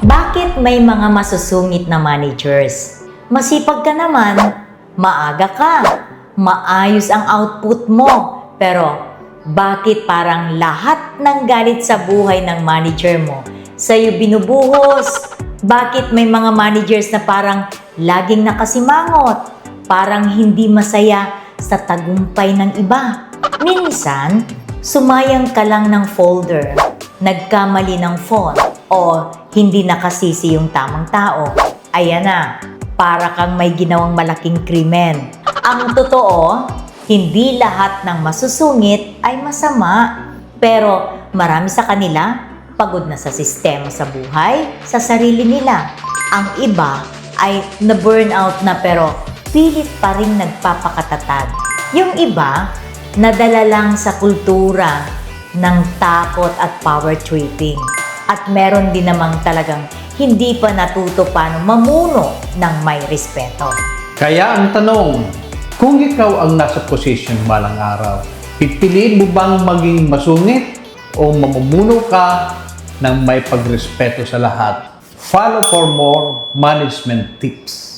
Bakit may mga masusungit na managers? Masipag ka naman, maaga ka, maayos ang output mo, pero bakit parang lahat ng galit sa buhay ng manager mo sa'yo binubuhos? Bakit may mga managers na parang laging nakasimangot, parang hindi masaya sa tagumpay ng iba? Minsan, sumayang ka lang ng folder, nagkamali ng font, o hindi nakasisi yung tamang tao. Ayan na, para kang may ginawang malaking krimen. Ang totoo, hindi lahat ng masusungit ay masama. Pero marami sa kanila, pagod na sa sistema sa buhay, sa sarili nila. Ang iba ay na-burnout na pero pilit pa rin nagpapakatatag. Yung iba, nadala lang sa kultura ng takot at power tripping. At meron din namang talagang hindi pa natuto paano mamuno ng may respeto. Kaya ang tanong, kung ikaw ang nasa posisyon balang araw, pipiliin mo bang maging masungit o mamumuno ka ng may pagrespeto sa lahat? Follow for more management tips.